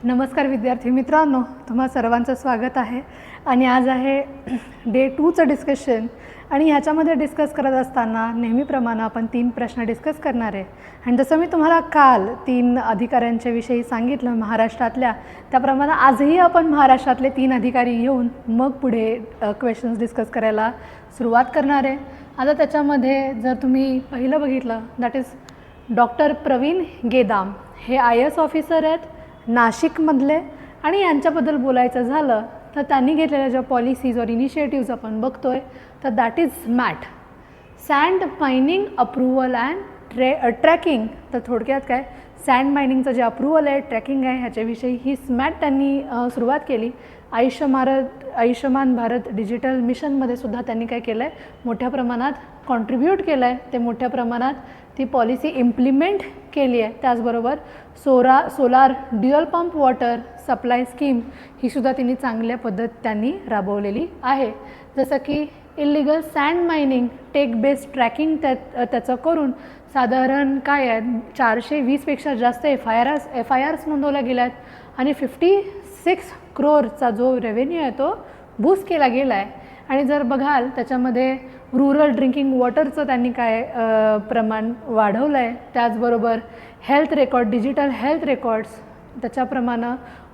नमस्कार विद्यार्थी मित्रांनो, तुम्हा सर्वांचं स्वागत आहे. आणि आज आहे डे 2चं डिस्कशन. आणि ह्याच्यामध्ये डिस्कस करत असताना नेहमीप्रमाणे आपण 3 प्रश्न डिस्कस करणार आहे. आणि जसं मी तुम्हाला काल 3 अधिकाऱ्यांच्या विषयी सांगितलं महाराष्ट्रातल्या, त्याप्रमाणे आजही आपण महाराष्ट्रातले 3 अधिकारी घेऊन मग पुढे क्वेश्चन्स डिस्कस करायला सुरुवात करणार आहे. आता त्याच्यामध्ये जर तुम्ही पहिलं बघितलं, that is doctor Pravin Gedam. हे IAS ऑफिसर आहेत नाशिकमधले. आणि यांच्याबद्दल बोलायचं झालं तर त्यांनी घेतलेल्या ज्या पॉलिसीज और इनिशिएटिव्ज आपण बघतोय तर that is mat, sand mining approval and tracking. तर थोडक्यात काय, सँड मायनिंगचं जे अप्रूव्हल आहे, ट्रॅकिंग आहे, ह्याच्याविषयी ही स्मॅट त्यांनी सुरुवात केली. आयुष्यमान भारत डिजिटल मिशनमध्ये सुद्धा त्यांनी काय केलं आहे, मोठ्या प्रमाणात कॉन्ट्रीब्यूट केलं आहे. ते मोठ्या प्रमाणात ती पॉलिसी इम्प्लिमेंट केली आहे. त्याचबरोबर solar dual pump water supply scheme ही सुद्धा त्यांनी चांगल्या त्यांनी राबवलेली आहे. जसं की illegal sand mining tech based tracking त्याचं करून साधारण काय आहे 420पेक्षा जास्त FIRs नोंदवल्या गेल्या आहेत. आणि 56 crore जो रेव्हेन्यू आहे तो बूस्ट केला गेला आहे. आणि जर बघाल त्याच्यामध्ये रुरल ड्रिंकिंग वॉटरचं त्यांनी काय प्रमाण वाढवलं आहे. त्याचबरोबर health record, digital health records त्याच्याप्रमाणे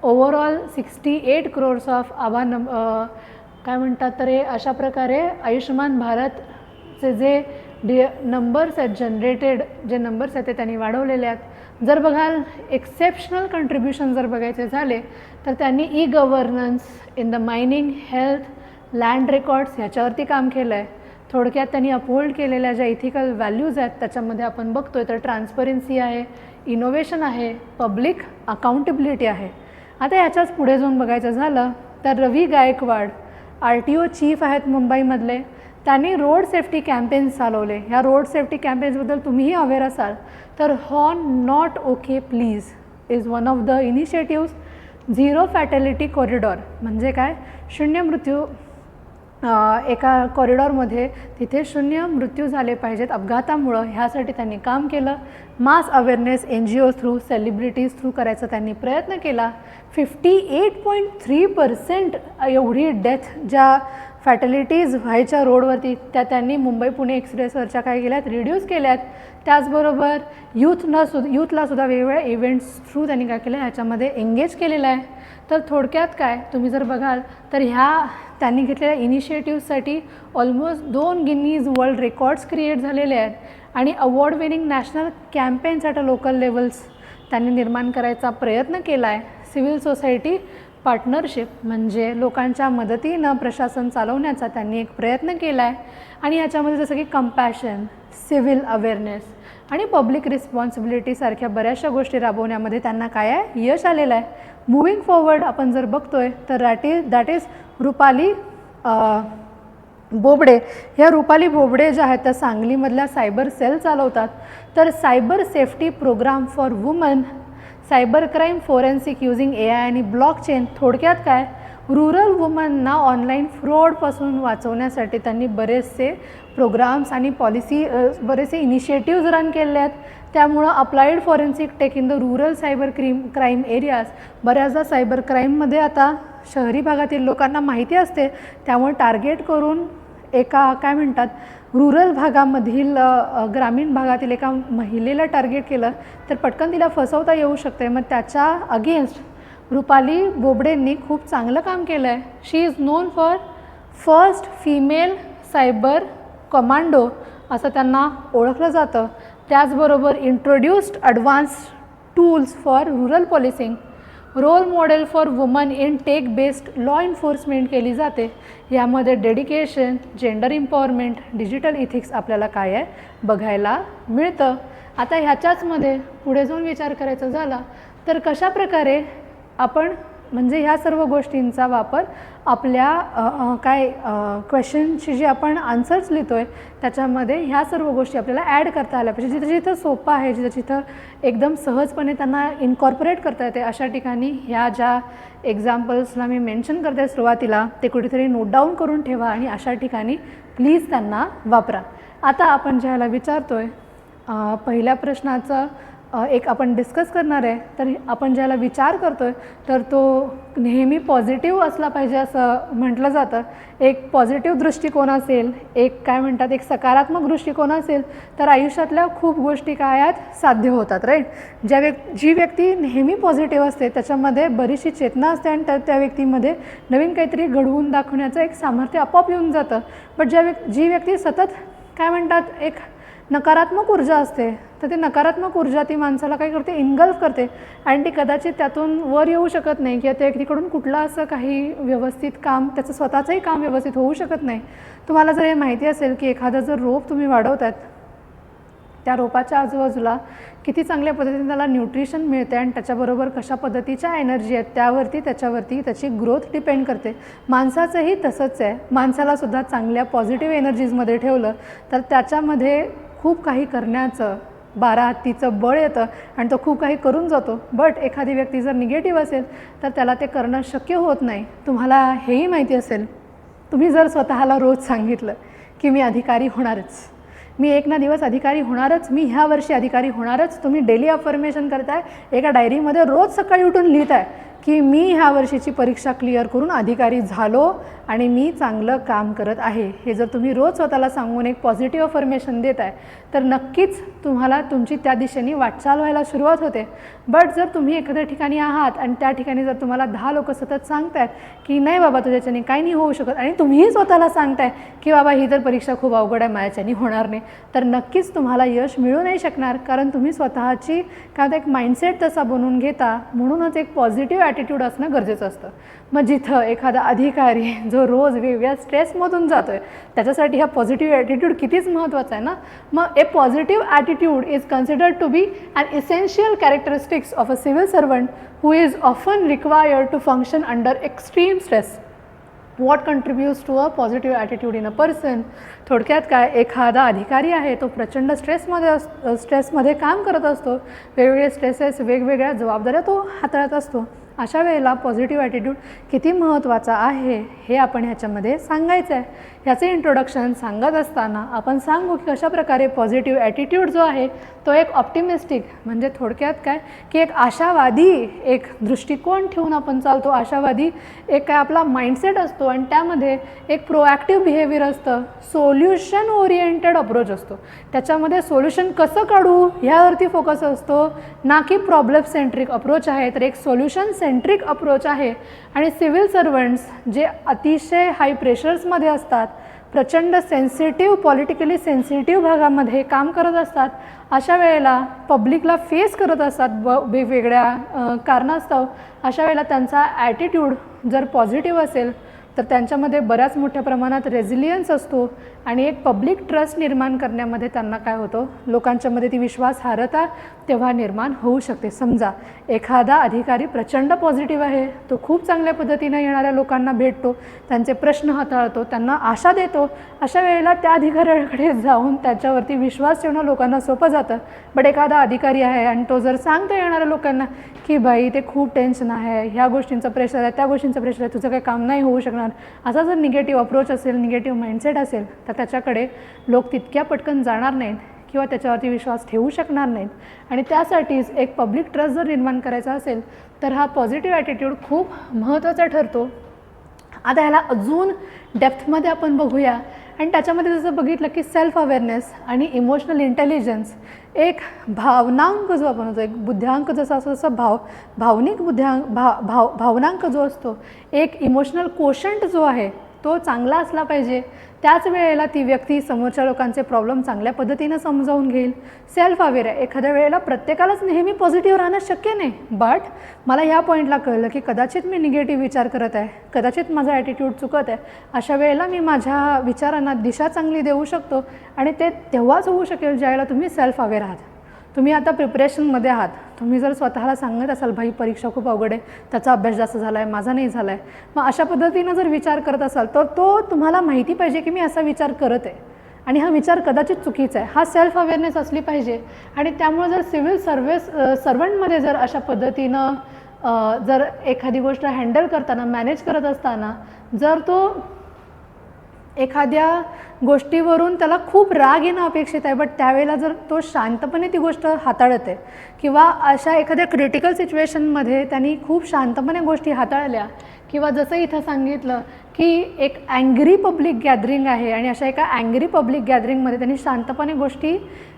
ओव्हरऑल 68 crores ऑफ काय म्हणतात तर अशा प्रकारे आयुष्यमान भारतचे जे नंबर्स आहेत, जनरेटेड जे नंबर्स आहेत ते त्यांनी वाढवलेले आहेत. जर बघाल एक्सेप्शनल कंट्रीब्युशन जर बघायचे झाले तर त्यांनी governance in the mining, health, land records ह्याच्यावरती काम केलं आहे. थोडक्यात त्यांनी अपहोल्ड केलेल्या ज्या इथिकल व्हॅल्यूज आहेत त्याच्यामध्ये आपण बघतोय तर ट्रान्सपरन्सी आहे, इनोव्हेशन आहे, पब्लिक अकाउंटेबिलिटी आहे. आता ह्याच्याच पुढे जाऊन बघायचं झालं तर रवी गायकवाड RTO चीफ आहेत मुंबईमधले. त्यांनी रोड सेफ्टी कॅम्पेन्स चालवले. ह्या रोड सेफ्टी कॅम्पेन्सबद्दल तुम्हीही अवेअर असाल तर horn not okay please is one of the initiatives. Zero fatality corridor म्हणजे काय, शून्य मृत्यू एका कॉरिडॉरमध्ये तिथे 0 मृत्यू झाले पाहिजेत अपघातामुळं, ह्यासाठी त्यांनी काम केलं. मास अवेअरनेस NGOज थ्रू, सेलिब्रिटीज थ्रू करायचा त्यांनी प्रयत्न केला. 58.3% एवढी डेथ ज्या फॅटॅलिटीज व्हायच्या रोडवरती त्या त्यांनी मुंबई पुणे एक्सप्रेसवरच्या काय केल्यात, रिड्यूस केल्यात. त्याचबरोबर यूथला सुद्धा वेगवेगळ्या इव्हेंट्स थ्रू त्यांनी काय केलं, ह्याच्यामध्ये एंगेज केलेलं आहे. तर थोडक्यात काय, तुम्ही जर बघाल तर ह्या त्यांनी घेतलेल्या इनिशिएटिव्हसाठी almost 2 Guinness world records create झालेले आहेत. आणि award winning national campaigns at a local levels त्यांनी निर्माण करायचा प्रयत्न केला आहे. सिव्हिल सोसायटी पार्टनरशिप म्हणजे लोकांच्या मदतीनं प्रशासन चालवण्याचा त्यांनी एक प्रयत्न केला आहे. आणि ह्याच्यामध्ये जसं की कंपॅशन, सिव्हिल अवेअरनेस आणि पब्लिक रिस्पॉन्सिबिलिटी सारख्या बऱ्याचशा गोष्टी राबवण्यामध्ये त्यांना काय आहे, यश आलेलं आहे. मूव्हिंग फॉरवर्ड आपण जर बघतोय तर दॅट इज रुपाली बोबडे. ह्या रुपाली बोबडे ज्या आहेत त्या सांगलीमधल्या सायबर सेल चालवतात. तर cyber safety program for woman, cyber crime forensic using AI आणि ब्लॉकचेन. थोडक्यात काय, रुरल वुमनना ऑनलाईन फ्रॉडपासून वाचवण्यासाठी त्यांनी बरेचसे प्रोग्राम्स आणि बरेचसे इनिशिएटिव्ज रन केले आहेत. त्यामुळं applied forensic tech in the rural cyber crime areas. बऱ्याचदा सायबर क्राईममध्ये आता शहरी भागातील लोकांना माहिती असते, त्यामुळे टार्गेट करून एका काय म्हणतात रुरल भागामधील ग्रामीण भागातील एका महिलेला टार्गेट केलं तर पटकन तिला फसवता येऊ शकते. मग त्याच्या अगेन्स्ट रुपाली बोबडेंनी खूप चांगलं काम केलं आहे. She is known for first female cyber commando असं त्यांना ओळखलं जातं. त्याचबरोबर introduced advanced tools for rural policing, role model for woman in tech based law enforcement केली जाते. यामध्ये dedication, gender empowerment, digital ethics आपल्याला काय आहे बघायला मिळतं. आता ह्याच्याचमध्ये पुढे जाऊन विचार करायचा झाला तर कशा प्रकारे आपण म्हणजे ह्या सर्व गोष्टींचा वापर आपल्या क्वेश्चनची जी आपण आन्सर्स लिहितो आहे त्याच्यामध्ये ह्या सर्व गोष्टी आपल्याला ॲड करता आल्या पाहिजे. जिथं जिथं सोपं आहे, जिथं एकदम सहजपणे त्यांना इन्कॉर्पोरेट करता येते अशा ठिकाणी ह्या ज्या एक्झाम्पल्सला मी मेन्शन करते सुरुवातीला ते कुठेतरी नोट डाऊन करून ठेवा आणि अशा ठिकाणी प्लीज त्यांना वापरा. आता आपण ज्याला विचारतो आहे पहिल्या प्रश्नाचं एक आपण डिस्कस करणार आहे, तर आपण ज्याला विचार करतो आहे तर तो नेहमी पॉझिटिव्ह असला पाहिजे असं म्हटलं जातं. एक पॉझिटिव्ह दृष्टिकोन असेल, एक काय म्हणतात एक सकारात्मक दृष्टिकोन असेल तर आयुष्यातल्या खूप गोष्टी काय आहेत साध्य होतात, राईट. जी व्यक्ती नेहमी पॉझिटिव्ह असते त्याच्यामध्ये बरीचशी चेतना असते आणि त्या व्यक्तीमध्ये नवीन काहीतरी घडवून दाखवण्याचं एक सामर्थ्य आपोआप येऊन जातं. बट जी व्यक्ती सतत काय म्हणतात एक नकारात्मक ऊर्जा असते तर ती नकारात्मक ऊर्जा ती माणसाला काय करते, इन्गल्फ करते आणि ती कदाचित त्यातून वर येऊ शकत नाही किंवा त्या व्यक्तीकडून कुठलं असं काही व्यवस्थित काम, त्याचं स्वतःचंही काम व्यवस्थित होऊ शकत नाही. तुम्हाला जर हे माहिती असेल की एखादं जर रोप तुम्ही वाढवतात, त्या रोपाच्या आजूबाजूला किती चांगल्या पद्धतीने त्याला न्यूट्रिशन मिळते आणि त्याच्याबरोबर कशा पद्धतीच्या एनर्जी आहेत त्याच्यावरती त्याची ग्रोथ डिपेंड करते. माणसाचंही तसंच आहे. माणसालासुद्धा चांगल्या पॉझिटिव्ह एनर्जीजमध्ये ठेवलं तर त्याच्यामध्ये खूप काही करण्याचं 12 हत्तीचं बळ येतं आणि तो खूप काही करून जातो. बट एखादी व्यक्ती जर निगेटिव्ह असेल तर त्याला ते करणं शक्य होत नाही. तुम्हाला हेही माहिती असेल, तुम्ही जर स्वतःला रोज सांगितलं की मी अधिकारी होणारच, मी एक ना दिवस अधिकारी होणारच, मी ह्या वर्षी अधिकारी होणारच, तुम्ही डेली अफर्मेशन करताय, एका डायरीमध्ये रोज सकाळी उठून लिहिताय की मी ह्या वर्षीची परीक्षा क्लिअर करून अधिकारी झालो आणि मी चांगलं काम करत आहे, हे जर तुम्ही रोज स्वतःला सांगून एक पॉझिटिव्ह अफर्मेशन देत आहे तर नक्कीच तुम्हाला तुमची त्या दिशेने वाटचाल व्हायला सुरुवात होते. बट जर तुम्ही एखाद्या ठिकाणी आहात आणि त्या ठिकाणी जर तुम्हाला 10 लोक सतत सांगतायत की नाही बाबा तुझ्याच्याने काही नाही होऊ शकत आणि तुम्हीही स्वतःला सांगताय की बाबा ही तर परीक्षा खूप अवघड आहे, माझ्याच्याने होणार नाही, तर नक्कीच तुम्हाला यश मिळू नाही शकणार. कारण तुम्ही स्वतःची काय एक माइंडसेट तसा बनवून घेता. म्हणूनच एक पॉझिटिव्ह ॲटिट्यूड असणं गरजेचं असतं. मग जिथं एखादा अधिकारी जो रोज वेगवेगळ्या स्ट्रेसमधून जातो आहे त्याच्यासाठी हा पॉझिटिव्ह ॲटिट्यूड कितीच महत्त्वाचा आहे ना. मग a positive attitude is considered to be an essential characteristics of a civil servant who is often required to function under extreme stress. What contributes to a positive attitude in a person. थोडक्यात काय, एखादा अधिकारी आहे तो प्रचंड स्ट्रेसमध्ये काम करत असतो, वेगवेगळे स्ट्रेसेस, वेगवेगळ्या जबाबदाऱ्या तो हाताळत असतो. अशा वेळेला पॉझिटिव्ह ॲटिट्यूड किती महत्त्वाचा आहे हे आपण ह्याच्यामध्ये सांगायचं आहे. ह्याचे इंट्रोडक्शन सांगत असताना आपण सांगू की कशाप्रकारे पॉझिटिव्ह ॲटिट्यूड जो आहे तो एक ऑप्टिमिस्टिक म्हणजे थोडक्यात काय की एक आशावादी एक दृष्टिकोन ठेवून आपण चालतो. आशावादी एक काय आपला माइंडसेट असतो आणि त्यामध्ये एक प्रोॲक्टिव्ह बिहेवियर असतं, सोल्युशन ओरिएंटेड अप्रोच असतो. त्याच्यामध्ये सोल्युशन कसं काढू ह्यावरती फोकस असतो, ना की प्रॉब्लेम सेंट्रिक अप्रोच आहे, तर एक सोल्युशन सेंट्रिक अप्रोच आहे. आणि सिव्हिल सर्वंट्स जे अतिशय हाय प्रेशर्समध्ये असतात, प्रचंड सेन्सिटिव्ह पॉलिटिकली सेन्सिटिव्ह भागामध्ये काम करत असतात, अशा वेळेला पब्लिकला फेस करत असतात वेगवेगळ्या कारणास्तव. अशा वेळेला त्यांचा ॲटिट्यूड जर पॉझिटिव्ह असेल तर त्यांच्यामध्ये बऱ्याच मोठ्या प्रमाणात रेझिलियन्स असतो आणि एक पब्लिक ट्रस्ट निर्माण करण्यामध्ये त्यांना काय होतं, लोकांच्यामध्ये ती विश्वासार्हता तेव्हा निर्माण होऊ शकते. समजा एखादा अधिकारी प्रचंड पॉझिटिव्ह आहे, तो खूप चांगल्या पद्धतीने येणाऱ्या लोकांना भेटतो, त्यांचे प्रश्न हाताळतो, त्यांना आशा देतो. अशा वेळेला त्या अधिकाऱ्याकडे जाऊन त्याच्यावरती विश्वास ठेवणं लोकांना सोपं जातं. बट एखादा अधिकारी आहे आणि तो जर सांगतो येणाऱ्या लोकांना की बाई ते खूप टेन्शन आहे, ह्या गोष्टींचं प्रेशर आहे, त्या गोष्टींचं प्रेशर आहे, तुझं काही काम नाही होऊ शकणार, असा जर निगेटिव्ह अप्रोच असेल, निगेटिव्ह माइंडसेट असेल तर त्याच्याकडे लोक तितक्या पटकन जाणार नाहीत किंवा त्याच्यावरती विश्वास ठेवू शकणार नाहीत. आणि त्यासाठीच एक पब्लिक ट्रस्ट जर निर्माण करायचा असेल तर हा पॉझिटिव्ह ॲटिट्यूड खूप महत्त्वाचा ठरतो. आता ह्याला अजून डेप्थमध्ये आपण बघूया आणि त्याच्यामध्ये जसं बघितलं की सेल्फ अवेअरनेस आणि इमोशनल इंटेलिजन्स, एक भावनांक जो आपण होतो, एक बुद्ध्यांक जसा असतो तसं भावनिक भावनांक जो असतो, एक इमोशनल कोशंट जो आहे तो चांगला असला पाहिजे. त्याच वेळेला ती व्यक्ती समोरच्या लोकांचे प्रॉब्लेम चांगल्या पद्धतीनं समजावून घेईल. सेल्फ अवेअर आहे. एखाद्या वेळेला प्रत्येकालाच नेहमी पॉझिटिव्ह राहणं शक्य नाही, बट मला ह्या पॉईंटला कळलं की कदाचित मी निगेटिव्ह विचार करत आहे, कदाचित माझा ॲटिट्यूड चुकत आहे. अशा वेळेला मी माझ्या विचारांना दिशा चांगली देऊ शकतो आणि ते तेव्हाच होऊ शकेल ज्यावेळेला तुम्ही सेल्फ अवेअर आहात. तुम्ही आता प्रिपरेशनमध्ये आहात, तुम्ही जर स्वतःला सांगत असाल भाई परीक्षा खूप अवघड आहे, त्याचा अभ्यास जास्त झाला आहे, माझा नाही झाला आहे, मग अशा पद्धतीनं जर विचार करत असाल तर तो तुम्हाला माहिती पाहिजे की मी असा विचार करत आहे आणि हा विचार कदाचित चुकीचा आहे. हा सेल्फ अवेअरनेस असली पाहिजे. आणि त्यामुळे जर सिव्हिल सर्वंटमध्ये जर अशा पद्धतीनं जर एखादी गोष्ट हँडल करताना, मॅनेज करत असताना जर तो एखाद्या गोष्टीवरून त्याला खूप राग येणं अपेक्षित आहे, बट त्यावेळेला जर तो शांतपणे ती गोष्ट हाताळत आहे किंवा अशा एखाद्या क्रिटिकल सिच्युएशनमध्ये त्यांनी खूप शांतपणे गोष्टी हाताळल्या, किंवा जसं इथं सांगितलं की एक ॲंग्री पब्लिक गॅदरिंग आहे आणि अशा एका ॲंग्री पब्लिक गॅदरिंगमध्ये त्यांनी शांतपणे गोष्टी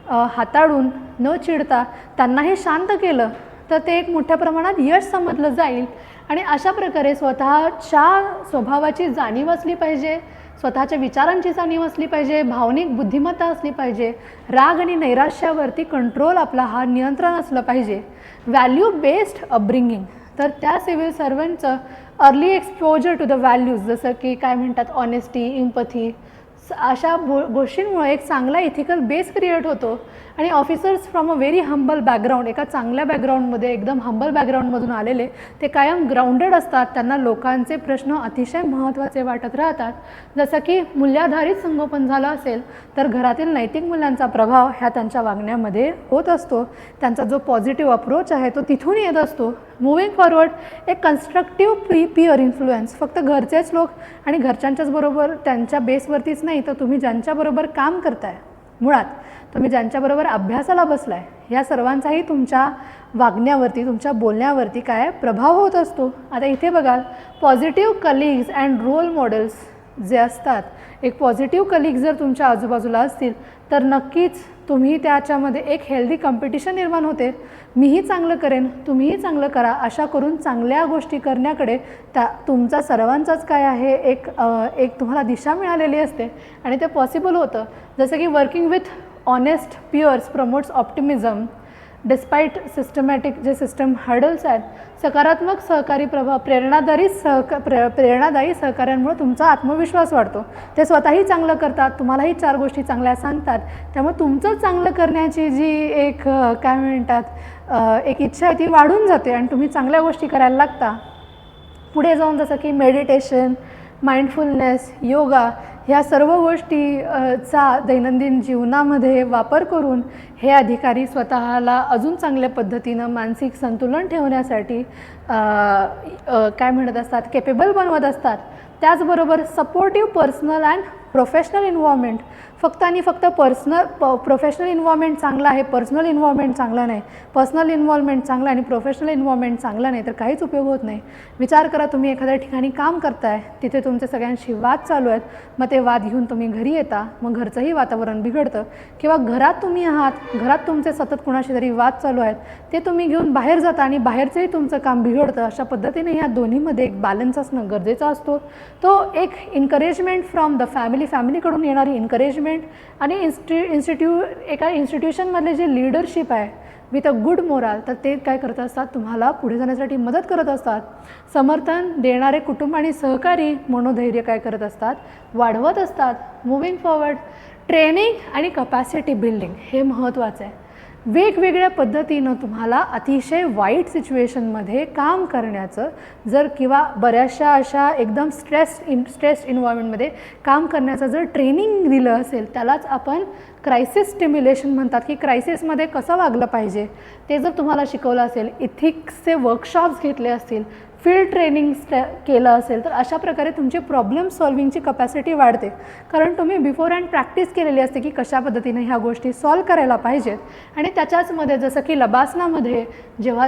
हाताळून न चिडता त्यांनाही शांत केलं, तर ते एक मोठ्या प्रमाणात यश समजलं जाईल. आणि अशा प्रकारे स्वतःच्या स्वभावाची जाणीव असली पाहिजे, स्वतःच्या विचारांची जाणीव असली पाहिजे, भावनिक बुद्धिमत्ता असली पाहिजे, राग आणि नैराश्यावरती कंट्रोल आपला हा नियंत्रण असलं पाहिजे. व्हॅल्यू बेस्ड अपब्रिंगिंग, तर त्या सिव्हिल सर्वंटचं early exposure to the values, जसं की काय म्हणतात ऑनेस्टी, इम्पथी, अशा गोष्टींमुळे एक चांगला इथिकल बेस क्रिएट होतो. आणि officers from a very humble background, एका चांगल्या बॅकग्राऊंडमध्ये, एकदम हंबल बॅकग्राऊंडमधून आलेले, ते कायम ग्राउंडेड असतात. त्यांना लोकांचे प्रश्न अतिशय महत्त्वाचे वाटत राहतात. जसं की मूल्याधारित संगोपन झालं असेल तर घरातील नैतिक मूल्यांचा प्रभाव ह्या त्यांच्या वागण्यामध्ये होत असतो. त्यांचा जो पॉझिटिव्ह अप्रोच आहे तो तिथून येत असतो. मूव्हिंग फॉरवर्ड, एक कन्स्ट्रक्टिव्ह पिअर इन्फ्लुएन्स, फक्त घरचेच लोक आणि घरच्यांच्याच बरोबर त्यांच्या बेसवरतीच नाही, तर तुम्ही ज्यांच्याबरोबर काम करताय, मुळात तुम्ही ज्यांच्याबरोबर अभ्यासाला बसलाय, या सर्वांचाही तुमच्या वागण्यावरती, तुमच्या बोलण्यावरती काय प्रभाव होत असतो. आता इथे बघाल, positive colleagues and role models जे असतात, एक पॉझिटिव्ह कलिग जर तुमच्या आजूबाजूला असतील तर नक्कीच तुम्ही त्याच्यामध्ये एक हेल्दी कॉम्पिटिशन निर्माण होते. मीही चांगलं करेन, तुम्हीही चांगलं करा, अशा करून चांगल्या गोष्टी करण्याकडे तुमचा सर्वांचाच काय आहे एक तुम्हाला दिशा मिळालेली असते आणि ते पॉसिबल होतं. जसं की working with honest peers promotes optimism despite systematic जे सिस्टम हर्डल्स आहेत. सकारात्मक सहकारी प्रभाव, प्रेरणादायी सहकार्यांमुळे तुमचा आत्मविश्वास वाढतो. ते स्वतःही चांगलं करतात, तुम्हालाही 4 गोष्टी चांगल्या सांगतात, त्यामुळे तुमचं चांगलं करण्याची जी एक काय म्हणतात एक इच्छा आहे ती वाढून जाते आणि तुम्ही चांगल्या गोष्टी करायला लागता. पुढे जाऊन जसं की मेडिटेशन, माइंडफुलनेस, योगा, ह्या सर्व गोष्टीचा दैनंदिन जीवनामध्ये वापर करून हे अधिकारी स्वतःला अजून चांगल्या पद्धतीनं मानसिक संतुलन ठेवण्यासाठी काय म्हणत असतात, केपेबल बनवत असतात. त्याचबरोबर supportive personal and professional environment, फक्त आणि फक्त प्रोफेशनल इन्व्हॉर्मेंट चांगला आहे, पर्सनल इन्व्हॉर्मेंट चांगला नाही, पर्सनल इन्व्हॉल्वमेंट चांगला आणि प्रोफेशनल इन्व्हॉर्मेंट चांगला नाही, तर काहीच उपयोग होत नाही. विचार करा, तुम्ही एखाद्या ठिकाणी काम करताय, तिथे तुमचे सगळ्यांशी वाद चालू आहेत, मग ते वाद घेऊन तुम्ही घरी येता, मग घरचंही वातावरण बिघडतं. किंवा घरात तुम्ही आहात, घरात तुमचे सतत कुणाशी तरी वाद चालू आहेत, ते तुम्ही घेऊन बाहेर जाता आणि बाहेरचंही तुमचं काम बिघडतं. अशा पद्धतीने या दोन्हीमध्ये एक बॅलन्स असणं गरजेचं असतो. तो एक इन्करेजमेंट फ्रॉम द फॅमिलीकडून येणारी इन्करेजमेंट आणि एका इन्स्टिट्यूशनमधले जे लीडरशिप आहे विथ अ गुड मोराल, तर ते काय करत असतात, तुम्हाला पुढे जाण्यासाठी मदत करत असतात. समर्थन देणारे कुटुंब आणि सहकारी मनोधैर्य काय करत असतात, वाढवत असतात. मूव्हिंग फॉरवर्ड, ट्रेनिंग आणि कपॅसिटी बिल्डिंग हे महत्त्वाचं आहे. वेगवेगळ्या पद्धतीनं तुम्हाला अतिशय वाईट सिच्युएशनमध्ये काम करण्याचं जर किंवा बऱ्याचशा अशा एकदम स्ट्रेस्ड इन्व्हायरमेंटमध्ये काम करण्याचं जर ट्रेनिंग दिलं असेल, त्यालाच आपण क्रायसिस स्टिम्युलेशन म्हणतात, की क्रायसिसमध्ये कसं वागलं पाहिजे ते जर तुम्हाला शिकवलं असेल, इथिक्सचे वर्कशॉप्स घेतले असतील, फील्ड ट्रेनिंग केलं असेल, तर अशा प्रकारे तुमची प्रॉब्लेम सॉल्विंगची कपॅसिटी वाढते. कारण तुम्ही बिफोर हँड प्रॅक्टिस केलेली असते की कशा पद्धतीने ह्या गोष्टी सॉल्व करायला पाहिजेत. आणि त्याच्याचमध्ये जसं की लबासनामध्ये जेव्हा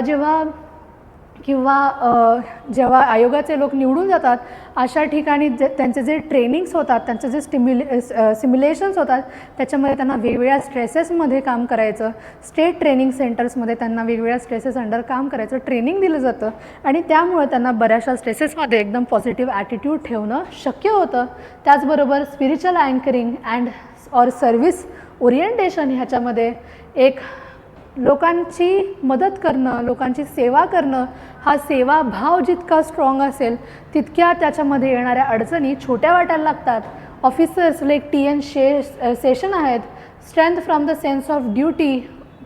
जेव्हा आयोगाचे लोक निवडून जातात, अशा ठिकाणी त्यांचे जे ट्रेनिंग्स होतात, त्यांचे जे सिम्युलेशन्स होतात, त्याच्यामध्ये त्यांना वेगवेगळ्या स्ट्रेसेसमध्ये काम करायचं, स्टेट ट्रेनिंग सेंटर्समध्ये त्यांना वेगवेगळ्या स्ट्रेसेस अंडर काम करायचं ट्रेनिंग दिलं जातं आणि त्यामुळे त्यांना बऱ्याचशा स्ट्रेसेसमध्ये एकदम पॉझिटिव्ह ॲटिट्यूड ठेवणं शक्य होतं. त्याचबरोबर spiritual anchoring and or service orientation, ह्याच्यामध्ये एक लोकांची मदत करणं, लोकांची सेवा करणं, हा सेवाभाव जितका स्ट्रॉंग असेल तितक्या त्याच्यामध्ये येणाऱ्या अडचणी छोट्या वाटायला लागतात. ऑफिसर्स लाईक TN सेशन आहेत, strength from the sense of duty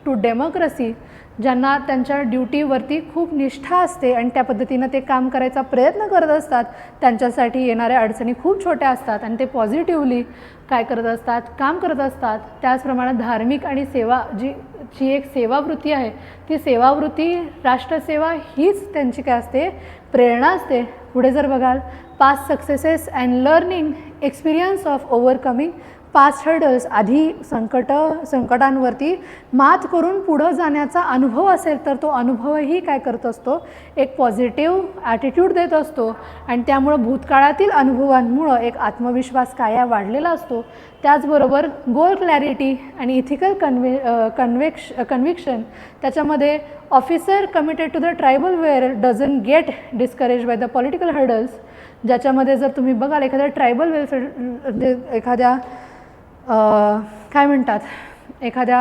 to democracy, ज्यांना त्यांच्या ड्युटीवरती खूप निष्ठा असते आणि त्या पद्धतीनं ते काम करायचा प्रयत्न करत असतात, त्यांच्यासाठी येणाऱ्या अडचणी खूप छोट्या असतात आणि ते पॉझिटिव्हली काय करत असतात, काम करत असतात. त्याचप्रमाणे धार्मिक आणि सेवा जी एक सेवावृत्ती आहे, ती सेवावृत्ती, राष्ट्रसेवा हीच त्यांची काय असते, प्रेरणा असते. पुढे जर बघाल, past successes and learning experience of overcoming past hurdles, आधी संकटांवरती मात करून पुढं जाण्याचा अनुभव असेल तर तो अनुभवही काय करत असतो, एक पॉझिटिव्ह ॲटिट्यूड देत असतो आणि त्यामुळं भूतकाळातील अनुभवांमुळं एक आत्मविश्वास काया वाढलेला असतो. त्याचबरोबर गोल क्लॅरिटी आणि इथिकल कन्व्हिक्शन, त्याच्यामध्ये officer committed to the tribal where doesn't get discourage by the political hurdles, ज्याच्यामध्ये जर तुम्ही बघाल एखाद्या ट्रायबल वेलफेअर एखाद्या काय म्हणतात एखाद्या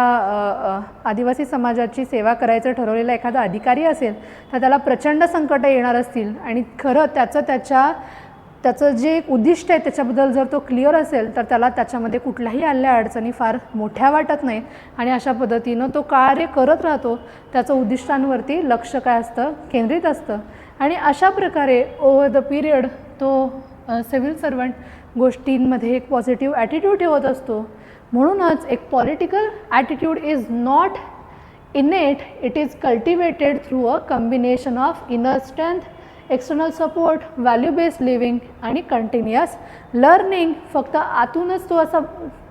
आदिवासी समाजाची सेवा करायचं ठरवलेला एखादा अधिकारी असेल तर त्याला प्रचंड संकट येणार असतील आणि खरं त्याचं जे एक उद्दिष्ट आहे त्याच्याबद्दल जर तो क्लिअर असेल तर त्याला त्याच्यामध्ये कुठल्याही आल्या अडचणी फार मोठ्या वाटत नाही आणि अशा पद्धतीनं तो कार्य करत राहतो. त्याचं उद्दिष्टांवरती लक्ष काय असतं, केंद्रित असतं आणि अशा प्रकारे ओव्हर द पिरियड तो सिव्हिल सर्वंट गोष्टींमध्ये एक पॉझिटिव्ह ॲटिट्यूड ठेवत असतो. म्हणूनच एक political attitude is not इनेट, it is cultivated through a combination of inner strength, external support, value based living आणि कंटिन्युअस लर्निंग. फक्त आतूनच तो असा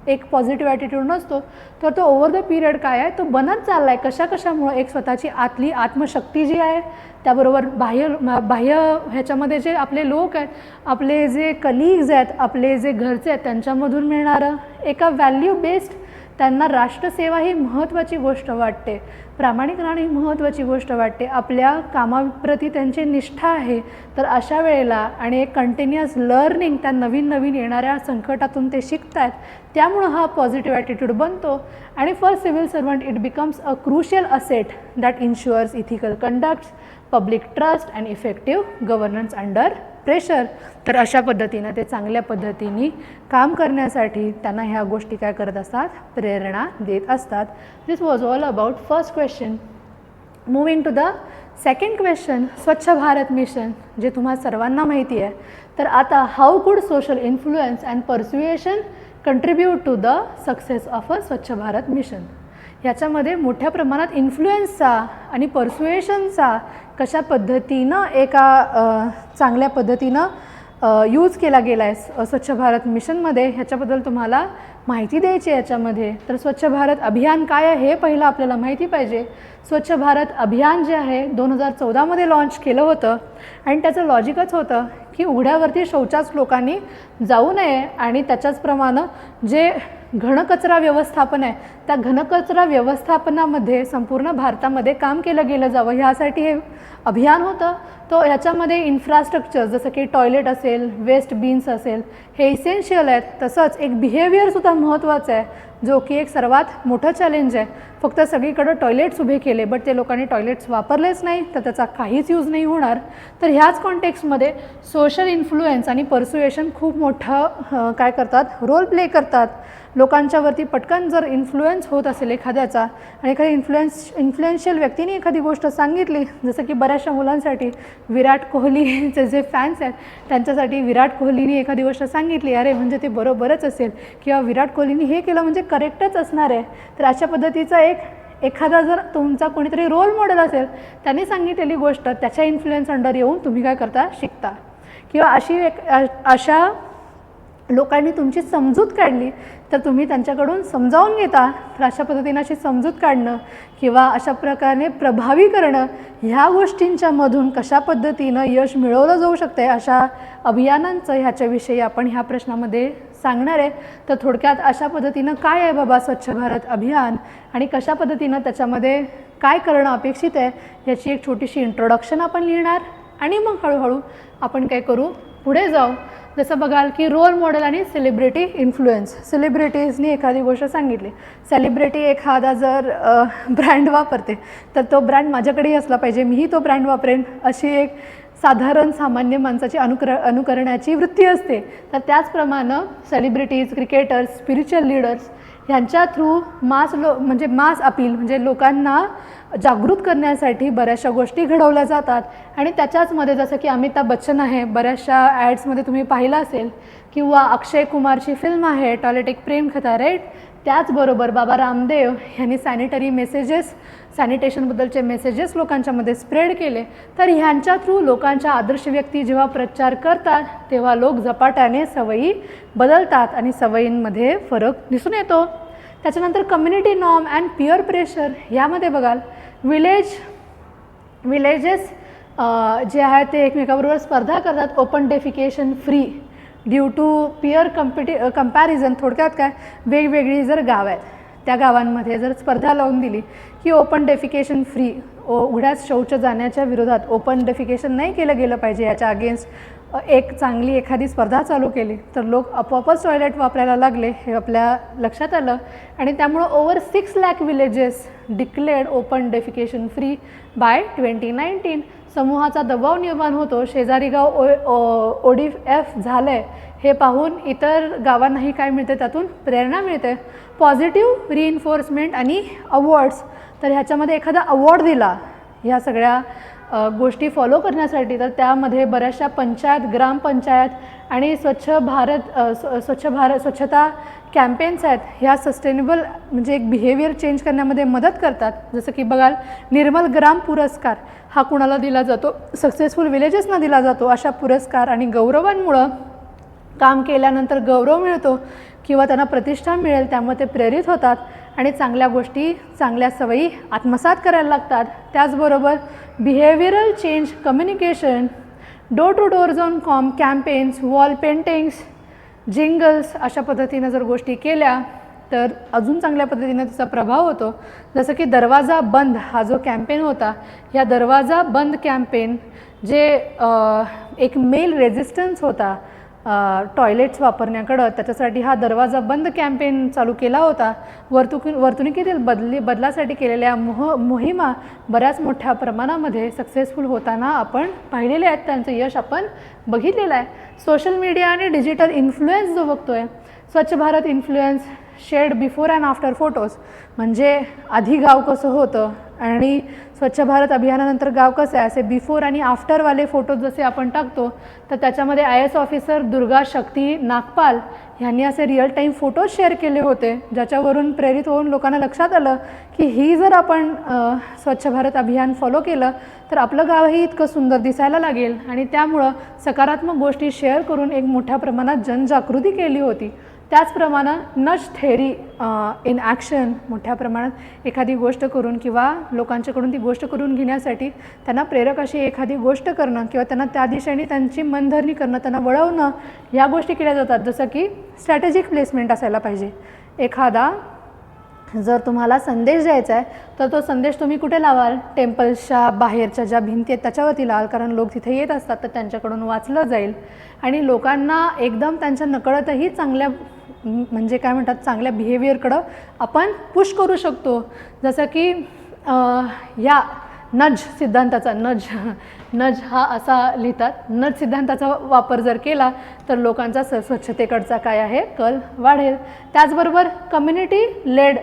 एक पॉझिटिव्ह ॲटिट्यूड नसतो तर तो ओव्हर द पिरियड काय आहे तो बनत चालला आहे. कशामुळं एक स्वतःची आतली आत्मशक्ती जी आहे, त्याबरोबर बाह्य ह्याच्यामध्ये जे आपले लोक आहेत, आपले जे कलिग्ज आहेत, आपले जे घरचे आहेत, त्यांच्यामधून मिळणारं एका व्हॅल्यू बेस्ड, त्यांना राष्ट्रसेवा ही महत्त्वाची गोष्ट वाटते, प्रामाणिक राहणे ही महत्त्वाची गोष्ट वाटते, आपल्या कामाप्रती त्यांची निष्ठा आहे. तर अशा वेळेला आणि एक कंटिन्युअस लर्निंग, त्या नवीन येणाऱ्या संकटातून ते शिकत आहेत, त्यामुळं हा पॉझिटिव्ह ॲटिट्यूड बनतो. आणि for civil servant it becomes a crucial asset that इन्शुअर्स ethical conduct, public trust and effective governance under pressure. तर अशा पद्धतीनं ते चांगल्या पद्धतीने काम करण्यासाठी त्यांना ह्या गोष्टी काय करत असतात, प्रेरणा देत असतात. This was all about first question. Moving to the second question, Swachh Bharat mission, जे तुम्हाला सर्वांना माहिती आहे. तर आता how could social influence and persuasion contribute to the success of a Swachh Bharat mission. ह्याच्यामध्ये मोठ्या प्रमाणात इन्फ्लुएन्सचा आणि पर्स्युएशनचा कशा पद्धतीनं एका चांगल्या पद्धतीनं यूज केला गेला आहे स्वच्छ भारत मिशनमध्ये, ह्याच्याबद्दल तुम्हाला माहिती द्यायची आहे याच्यामध्ये. तर स्वच्छ भारत अभियान काय आहे हे पहिलं आपल्याला माहिती पाहिजे. स्वच्छ भारत अभियान जे आहे 2014मध्ये लॉन्च केलं होतं आणि त्याचं लॉजिकच होतं की उघड्यावरती शौचास लोकांनी जाऊ नये आणि त्याच्याचप्रमाणे जे घनकचरा व्यवस्थापन आहे त्या घनकचरा व्यवस्थापनामध्ये संपूर्ण भारतामध्ये काम केलं गेलं जावं ह्यासाठी हे अभियान होतं. तो ह्याच्यामध्ये इन्फ्रास्ट्रक्चर जसं की टॉयलेट असेल, वेस्ट बिन्स असेल, हे इसेन्शियल आहेत. तसंच एक बिहेवियरसुद्धा महत्त्वाचं आहे जो की एक सर्वात मोठं चॅलेंज आहे. फक्त सगळीकडं टॉयलेट्स उभे केले बट ते लोकांनी टॉयलेट्स वापरलेच नाही तर त्याचा काहीच यूज नाही होणार. तर ह्याच कॉन्टेक्स्टमध्ये सोशल इन्फ्लुएन्स आणि पर्स्युएशन खूप मोठं काय करतात, रोल प्ले करतात. लोकांच्यावरती पटकन जर इन्फ्लुएन्स होत असेल एखाद्याचा आणि एखाद्या इन्फ्लुएन्शियल व्यक्तीने एखादी गोष्ट सांगितली, जसं की बऱ्याचशा मुलांसाठी विराट कोहलीचे जे फॅन्स आहेत त्यांच्यासाठी विराट कोहलीने एखादी गोष्ट सांगितली, अरे म्हणजे ते बरोबरच असेल किंवा विराट कोहलीने हे केलं म्हणजे करेक्टच असणार आहे. तर अशा पद्धतीचा एखादा जर तुमचा कोणीतरी रोल मॉडेल असेल, त्यांनी सांगितलेली गोष्ट त्याच्या इन्फ्लुएन्स अंडर येऊन तुम्ही काय करता, शिकता. किंवा अशा लोकांनी तुमची समजूत काढली तर तुम्ही त्यांच्याकडून समजावून घेता. तर अशा पद्धतीनं अशी समजूत काढणं किंवा अशा प्रकारे प्रभावी करणं, ह्या गोष्टींच्या मधून कशा पद्धतीनं यश मिळवलं जाऊ शकते अशा अभियानांचं ह्याच्याविषयी आपण ह्या प्रश्नामध्ये सांगणार आहे. तर थोडक्यात अशा पद्धतीनं काय आहे बाबा स्वच्छ भारत अभियान आणि कशा पद्धतीनं त्याच्यामध्ये काय करणं अपेक्षित आहे याची एक छोटीशी इंट्रोडक्शन आपण लिहिणार आणि मग हळूहळू आपण काय करू, पुढे जाऊ. जसं बघाल की रोल मॉडेल आणि सेलिब्रिटी इन्फ्लुएन्स. सेलिब्रिटीजनी एखादी गोष्ट सांगितली, सेलिब्रिटी एखादा जर ब्रँड वापरते तर तो ब्रँड माझ्याकडेही असला पाहिजे, मीही तो ब्रँड वापरेन, अशी एक साधारण सामान्य माणसाची अनुकरणाची वृत्ती असते. तर त्याचप्रमाणे सेलिब्रिटीज, क्रिकेटर्स, स्पिरिच्युअल लीडर्स ह्यांच्या थ्रू मास अपील म्हणजे लोकांना जागृत करण्यासाठी बऱ्याचशा गोष्टी घडवल्या जातात. आणि त्याच्याचमध्ये जसं की अमिताभ बच्चन आहे, बऱ्याचशा ॲड्समध्ये तुम्ही पाहिलं असेल, किंवा अक्षय कुमारची फिल्म आहे टॉयलेट एक प्रेम कथा, राईट, त्याचबरोबर बाबा रामदेव यांनी सॅनिटेशनबद्दलचे मेसेजेस लोकांच्यामध्ये स्प्रेड केले. तर ह्यांच्या थ्रू लोकांच्या आदर्श व्यक्ती जेव्हा प्रचार करतात तेव्हा लोक झपाट्याने सवयी बदलतात आणि सवयींमध्ये फरक दिसून येतो. त्याच्यानंतर community norm and peer pressure यामध्ये बघाल विलेजेस जे आहेत ते एकमेकाबरोबर स्पर्धा करतात open defecation free due to peer comparison. थोडक्यात काय, वेगवेगळी जर गावं आहेत त्या गावांमध्ये जर स्पर्धा लावून दिली की ओपन डेफिकेशन फ्री, उघड्यात शौच जाण्याच्या विरोधात ओपन डेफिकेशन नाही केलं गेलं पाहिजे याच्या अगेन्स्ट एक चांगली एखादी स्पर्धा चालू केली तर लोक आपोआपच टॉयलेट वापरायला लागले हे आपल्या लक्षात आलं. आणि त्यामुळं over 6 lakh villages declared open defecation free by 2019. समूहाचा दबाव निर्माण होतो, शेजारी गाव ODF झालं आहे हे पाहून इतर गावांनाही काय मिळते, त्यातून प्रेरणा मिळते. पॉझिटिव्ह रिइन्फोर्समेंट आणि अवॉर्ड्स, तर ह्याच्यामध्ये एखादा अवॉर्ड दिला ह्या सगळ्या गोष्टी फॉलो करण्यासाठी तर त्यामध्ये बऱ्याचशा पंचायत, ग्रामपंचायत आणि स्वच्छता कॅम्पेन्स आहेत ह्या सस्टेनेबल म्हणजे एक बिहेवियर चेंज करण्यामध्ये मदत करतात. जसं की बघाल निर्मल ग्राम पुरस्कार हा कुणाला दिला जातो, सक्सेसफुल विलेजेसना दिला जातो. अशा पुरस्कार आणि गौरवांमुळं काम केल्यानंतर गौरव मिळतो किंवा त्यांना प्रतिष्ठा मिळेल, त्यामुळे ते प्रेरित होतात आणि चांगल्या गोष्टी, चांगल्या सवयी आत्मसात करायला लागतात. त्याचबरोबर behavioural change communication, door to door zone campaigns, wall paintings, jingles अशा पद्धतीनं जर गोष्टी केल्या तर अजून चांगल्या पद्धतीने त्याचा प्रभाव होतो. जसं की दरवाजा बंद हा जो कॅम्पेन होता, या दरवाजा बंद कॅम्पेन जे एक मेल रेझिस्टन्स होता टॉयलेट्स वापरण्याकडं, त्याच्यासाठी हा दरवाजा बंद कॅम्पेन चालू केला होता. वर्तणुकीतील बदलासाठी केलेल्या मोहिमा बऱ्याच मोठ्या प्रमाणामध्ये सक्सेसफुल होताना आपण पाहिलेले आहेत, त्यांचं यश आपण बघितलेलं आहे. सोशल मीडिया आणि डिजिटल इन्फ्लुएन्स जो बघतोय, स्वच्छ Bharat influence shared before and after photos, म्हणजे आधी गाव कसं होतं आणि स्वच्छ भारत अभियानानंतर गाव कसं आहे असे बिफोर आणि आफ्टरवाले फोटोज जसे आपण टाकतो, तर त्याच्यामध्ये IAS ऑफिसर दुर्गा शक्ती नागपाल यांनी असे रिअल टाईम फोटोज शेअर केले होते, ज्याच्यावरून प्रेरित होऊन लोकांना लक्षात आलं की ही जर आपण स्वच्छ भारत अभियान फॉलो केलं तर आपलं गावही इतकं सुंदर दिसायला लागेल. आणि त्यामुळं सकारात्मक गोष्टी शेअर करून एक मोठ्या प्रमाणात जनजागृती केली होती. त्याचप्रमाणे नज थेअरी इन ॲक्शन, मोठ्या प्रमाणात एखादी गोष्ट करून किंवा लोकांच्याकडून ती गोष्ट करून घेण्यासाठी त्यांना प्रेरक अशी एखादी गोष्ट करणं किंवा त्यांना त्या दिशेने त्यांची मनधरणी करणं, त्यांना वळवणं, या गोष्टी केल्या जातात. जसं की स्ट्रॅटेजिक प्लेसमेंट असायला पाहिजे. एखादा जर तुम्हाला संदेश द्यायचा आहे तर तो संदेश तुम्ही कुठे लावाल, टेम्पल्सच्या बाहेरच्या ज्या भिंती आहेत त्याच्यावरती लावाल, कारण लोक तिथे येत असतात तर त्यांच्याकडून वाचलं जाईल आणि लोकांना एकदम त्यांच्या नकळतही चांगल्या म्हणजे काय म्हणतात चांगल्या बिहेवियरकडं आपण पुश करू शकतो. जसं की या नज सिद्धांताचा नज हा असा लिहितात, नज सिद्धांताचा वापर जर केला तर लोकांचा स्वच्छतेकडचा काय आहे कल वाढेल. त्याचबरोबर कम्युनिटी लेड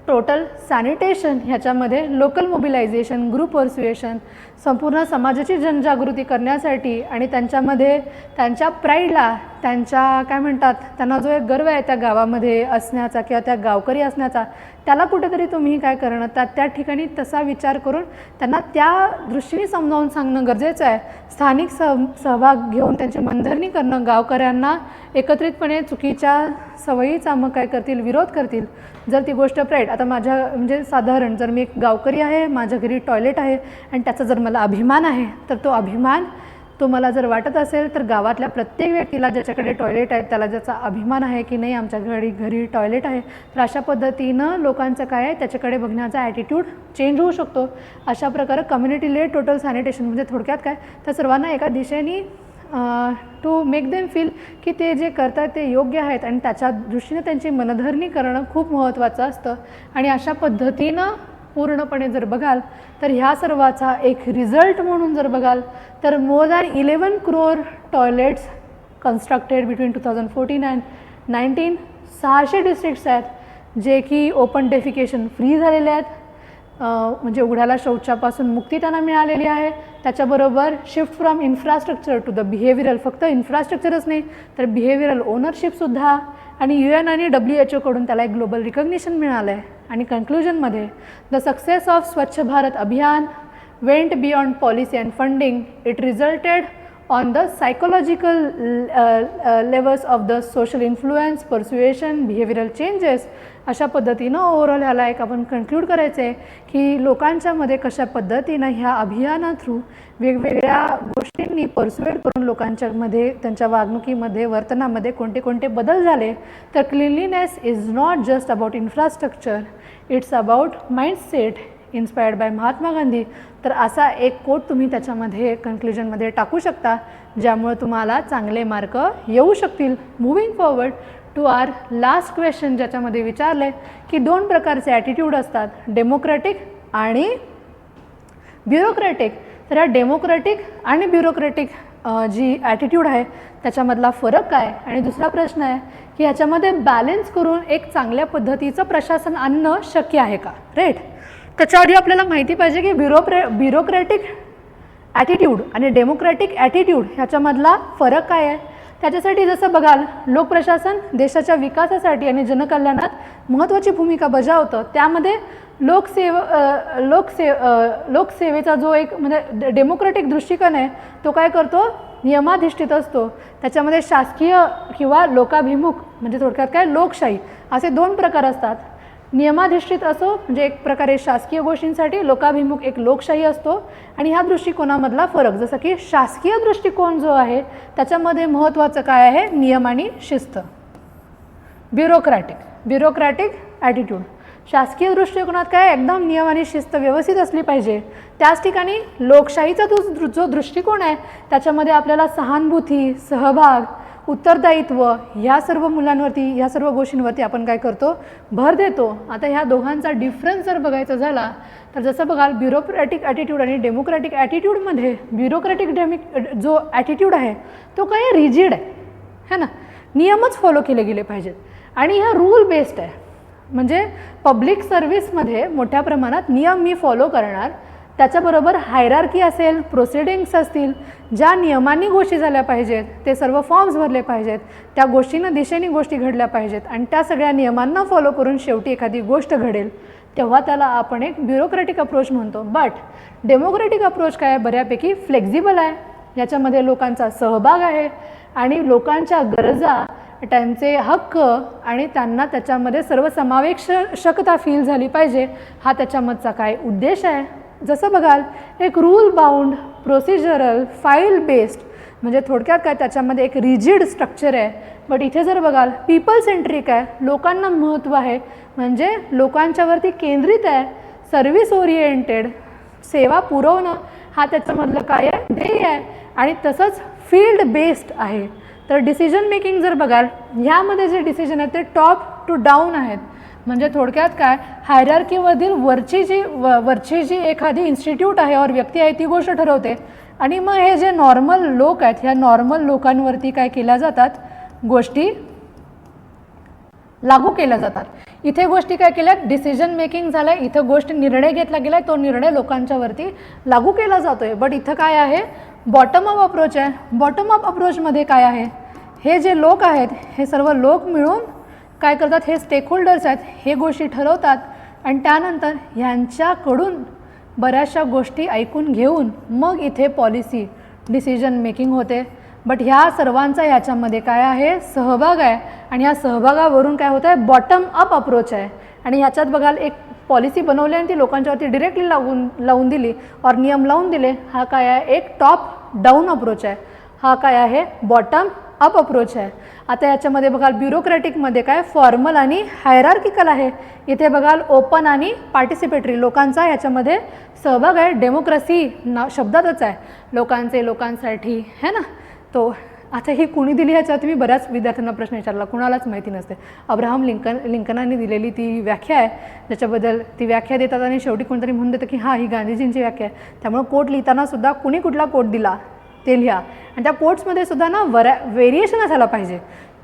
टोटल सॅनिटेशन ह्याच्यामध्ये लोकल मोबिलायझेशन, ग्रुप पर्स्युएशन, संपूर्ण समाजाची जनजागृती करण्यासाठी आणि त्यांच्यामध्ये त्यांच्या प्राईडला, त्यांच्या काय म्हणतात त्यांना जो एक गर्व आहे त्या गावामध्ये असण्याचा किंवा त्या गावकरी असण्याचा, त्याला कुठेतरी तुम्ही काय करणं त्या ठिकाणी तसा विचार करून त्यांना त्या दृष्टीने समजावून सांगणं गरजेचं आहे. स्थानिक सहभाग घेऊन त्यांची मनधरणी करणं, गावकऱ्यांना एकत्रितपणे चुकीच्या सवयीचा मग काय करतील, विरोध करतील. जर ती गोष्ट प्राईड, आता माझ्या म्हणजे साधारण जर मी एक गावकरी आहे, माझ्या घरी टॉयलेट आहे आणि त्याचा जर मला अभिमान आहे तर तो अभिमान तो मला जर वाटत असेल तर गावातल्या प्रत्येक व्यक्तीला ज्याच्याकडे टॉयलेट आहे त्याला ज्याचा अभिमान आहे की नाही आमच्या घरी टॉयलेट आहे, तर अशा पद्धतीनं लोकांचं काय आहे त्याच्याकडे बघण्याचा ॲटिट्यूड चेंज होऊ शकतो. अशा प्रकारे कम्युनिटी लेड टोटल सॅनिटेशन म्हणजे थोडक्यात काय तर सर्वांना एका दिशेने टू मेक देम फील की ते जे करतात ते योग्य आहेत आणि त्याच्या दृष्टीने त्यांची मनधरणी करणं खूप महत्त्वाचं असतं. आणि अशा पद्धतीनं पूर्णपणे जर बघाल तर ह्या सर्वाचा एक रिझल्ट म्हणून जर बघाल तर more than 11 crore toilets constructed between 2014 and 19. 600 districts आहेत जे की ओपन डेफिकेशन फ्री झालेले आहेत, म्हणजे उघड्याला शौचापासून मुक्ती त्यांना मिळालेली आहे. त्याच्याबरोबर shift from infrastructure to the behavioural, फक्त इन्फ्रास्ट्रक्चरच नाही तर बिहेवियरल ओनरशिपसुद्धा आणि UN आणि WHO कडून त्याला एक ग्लोबल रिकग्निशन मिळालं आहे. आणि कन्क्लुजनमध्ये द सक्सेस ऑफ स्वच्छ भारत अभियान went beyond policy and funding. It resulted on the psychological levels of the social influence, persuasion, behavioral changes. अशा पद्धतीनं ओव्हरऑल ह्याला एक आपण कन्क्लूड करायचं आहे की लोकांच्यामध्ये कशा पद्धतीनं ह्या अभियाना थ्रू वेगवेगळ्या गोष्टींनी पर्सुएट करून लोकांच्यामध्ये त्यांच्या वागणुकीमध्ये वर्तनामध्ये कोणते कोणते बदल झाले. तर cleanliness is not just about infrastructure, it's about mindset inspired bye Mahatma Gandhi. तर असा एक कोट तुम्ही त्याच्यामध्ये कन्क्लुजनमध्ये टाकू शकता ज्यामुळे तुम्हाला चांगले मार्क येऊ शकतील. Moving forward to our last question, ज्याच्यामध्ये विचारलं आहे की 2 प्रकारचे ॲटिट्यूड असतात, डेमोक्रॅटिक आणि ब्युरोक्रॅटिक. तर ह्या डेमोक्रॅटिक आणि ब्युरोक्रॅटिक जी ॲटिट्यूड आहे त्याच्यामधला फरक काय. आणि दुसरा प्रश्न आहे की ह्याच्यामध्ये बॅलन्स करून एक चांगल्या पद्धतीचं प्रशासन आणणं शक्य आहे का. राईट. त्याच्या आधी आपल्याला माहिती पाहिजे की ब्युरोक्रॅटिक ॲटिट्यूड आणि डेमोक्रॅटिक ॲटिट्यूड ह्याच्यामधला फरक काय आहे. त्याच्यासाठी जसं बघाल लोकप्रशासन देशाच्या विकासासाठी आणि जनकल्याणात महत्त्वाची भूमिका बजावतं. त्यामध्ये लोकसेवेचा जो एक म्हणजे डेमोक्रॅटिक दृष्टिकोन आहे तो काय करतो, नियमाधिष्ठित असतो. त्याच्यामध्ये शासकीय किंवा लोकाभिमुख म्हणजे थोडक्यात काय लोकशाही असे 2 प्रकार असतात. नियमाधिष्ठित असो म्हणजे एक प्रकारे शासकीय गोष्टींसाठी, लोकाभिमुख एक लोकशाही असतो. आणि ह्या दृष्टिकोनामधला फरक जसं की शासकीय दृष्टिकोन जो आहे त्याच्यामध्ये महत्त्वाचं काय आहे, नियम आणि शिस्त. ब्युरोक्रॅटिक ॲटिट्यूड शासकीय दृष्टिकोनात काय एकदम नियम आणि शिस्त व्यवस्थित असली पाहिजे. त्याच ठिकाणी लोकशाहीचा जो दृष्टिकोन आहे त्याच्यामध्ये आपल्याला सहानुभूती, सहभाग, उत्तरदायित्व ह्या सर्व मुलांवरती ह्या सर्व गोष्टींवरती आपण काय करतो, भर देतो. आता ह्या दोघांचा डिफरन्स जर बघायचा झाला तर जसं बघाल ब्युरोक्रॅटिक ॲटिट्यूड आणि डेमोक्रॅटिक ॲटिट्यूडमध्ये ब्युरोक्रॅटिक जो ॲटिट्यूड आहे तो काय रिजिड आहे ना, नियमच फॉलो केले गेले पाहिजेत आणि ह्या रूल बेस्ड आहे. म्हणजे पब्लिक सर्व्हिसमध्ये मोठ्या प्रमाणात नियम मी फॉलो करणार, त्याच्याबरोबर हायरार्की असेल, प्रोसिडिंग्स असतील, ज्या नियमांनी गोष्टी झाल्या पाहिजेत ते सर्व फॉर्म्स भरले पाहिजेत, त्या गोष्टींना दिशेने गोष्टी घडल्या पाहिजेत आणि त्या सगळ्या नियमांना फॉलो करून शेवटी एखादी गोष्ट घडेल तेव्हा त्याला आपण एक ब्युरोक्रॅटिक अप्रोच म्हणतो. बट डेमोक्रॅटिक अप्रोच काय बऱ्यापैकी फ्लेक्झिबल आहे, याच्यामध्ये लोकांचा सहभाग आहे आणि लोकांच्या गरजा, त्यांचे हक्क आणि त्यांना त्याच्यामध्ये सर्वसमावेशकता फील झाली पाहिजे हा त्याच्यामधचा काय उद्देश आहे. जसं बघाल एक rule bound, procedural, file based म्हणजे थोडक्यात काय त्याच्यामध्ये एक रिजिड स्ट्रक्चर आहे. बट इथे जर बघाल पीपल सेंट्रिक आहे, लोकांना महत्त्व आहे म्हणजे लोकांच्यावरती केंद्रित आहे, सर्व्हिस ओरिएंटेड, सेवा पुरवणं हा त्याच्यामधलं काय आहे ध्येय आहे आणि तसंच फील्ड बेस्ड आहे. तर डिसिजन मेकिंग जर बघाल ह्यामध्ये जे डिसिजन आहेत ते टॉप टू डाऊन आहेत. म्हणजे थोडक्यात काय हायरार्कीमधील वरची जी एखादी इन्स्टिट्यूट आहे और व्यक्ती आहे ती गोष्ट ठरवते आणि मग हे जे नॉर्मल लोक आहेत ह्या नॉर्मल लोकांवरती काय केल्या जातात, गोष्टी लागू केल्या जातात. इथे गोष्टी काय केल्या, डिसिजन मेकिंग झालं, इथं निर्णय घेतला गेला तो निर्णय लोकांच्यावरती लागू केला जातोय. बट इथं काय आहे, बॉटम अप अप्रोच आहे. बॉटम अप अप्रोचमध्ये काय आहे, हे जे लोक आहेत हे सर्व लोक मिळून काय करतात, हे स्टेकहोल्डर्स आहेत, हे गोष्टी ठरवतात आणि त्यानंतर ह्यांच्याकडून बऱ्याचशा गोष्टी ऐकून घेऊन मग इथे पॉलिसी डिसिजन मेकिंग होते. बट ह्या सर्वांचा ह्याच्यामध्ये काय आहे, सहभाग आहे आणि ह्या सहभागावरून काय होतं आहे, बॉटम अप अप्रोच आहे. आणि ह्याच्यात बघाल एक पॉलिसी बनवली आणि ती लोकांच्यावरती डिरेक्टली लावून दिली और नियम लावून दिले, हा काय आहे एक टॉप डाऊन अप्रोच आहे. हा काय आहे बॉटम अप अप्रोच आहे. आता याच्यामध्ये बघाल ब्युरोक्रॅटिकमध्ये काय फॉर्मल आणि हायरार्किकल आहे. इथे बघाल ओपन आणि पार्टिसिपेटरी लोकांचा ह्याच्यामध्ये सहभाग आहे. डेमोक्रेसी शब्दातच आहे, लोकांसाठी है ना. तो आता ही कुणी दिली ह्याच्यावर तुम्ही बऱ्याच विद्यार्थ्यांना प्रश्न विचारला, कुणालाच माहिती नसते. अब्राहम लिंकनांनी दिलेली ती व्याख्या आहे, ज्याच्याबद्दल ती व्याख्या देतात आणि शेवटी कोणतरी म्हणून देतं की हां ही गांधीजींची व्याख्या आहे. त्यामुळे कोट लिहिताना सुद्धा कुणी कुठला कोट दिला ते लिहा आणि त्या कोट्समध्ये सुद्धा ना व्हेरिएशन असायला पाहिजे.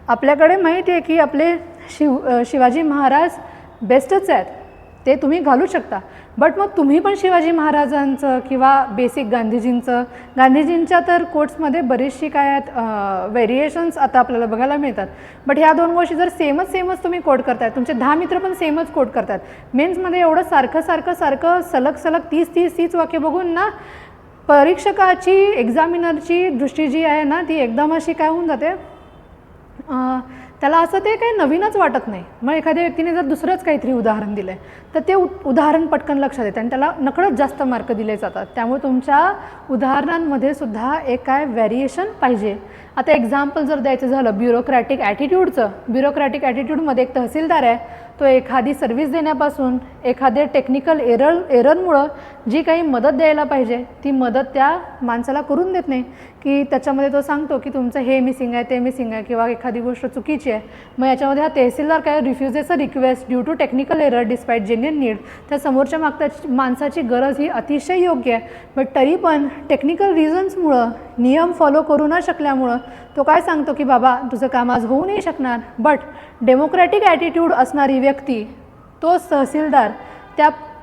आपल्याकडे माहिती आहे की आपले शिवाजी महाराज बेस्टच आहेत, ते तुम्ही घालू शकता. बट मग तुम्ही पण शिवाजी महाराजांचं किंवा बेसिक गांधीजींच्या तर कोट्समध्ये बरीचशी काय आहेत व्हेरिएशन्स आता आपल्याला बघायला मिळतात. बट ह्या दोन गोष्टी जर सेमच तुम्ही कोट करताय, तुमचे 10 मित्र पण सेमच कोट करतात, मेन्समध्ये एवढं सारखं सलग 30 वाक्य बघून ना परीक्षकाची एक्झामिनरची दृष्टी जी आहे ना ती एकदम अशी काय होऊन जाते, त्याला असं ते काही नवीनच वाटत नाही. मग एखाद्या व्यक्तीने जर दुसरंच काहीतरी उदाहरण दिलं आहे तर ते उदाहरण पटकन लक्षात येतं आणि त्याला नकळत जास्त मार्क दिले जातात. त्यामुळे तुमच्या उदाहरणांमध्ये सुद्धा एक काय व्हेरिएशन पाहिजे. आता एक्झाम्पल जर द्यायचं झालं ब्युरोक्रॅटिक ॲटिट्यूडमध्ये एक तहसीलदार आहे, तो एखादी सर्व्हिस देण्यापासून एखाद्या टेक्निकल एररमुळं जी काही मदत द्यायला पाहिजे ती मदत त्या माणसाला करून देत नाही, की त्याच्यामध्ये तो सांगतो की तुमचं हे मिसिंग आहे ते मिसिंग आहे किंवा एखादी गोष्ट चुकीची आहे. मग याच्यामध्ये हा तहसीलदार काय refuses a request due to technical error despite genuine need. त्या समोरच्या माणसाची गरज ही अतिशय योग्य आहे, बट तरी पण टेक्निकल रिझन्समुळं नियम फॉलो करू न शकल्यामुळं तो काय सांगतो की बाबा तुझं काम आज होऊ नाही शकणार. बट डेमोक्रॅटिक ॲटिट्यूड असणारी व्यक्ती, तोच तहसीलदार,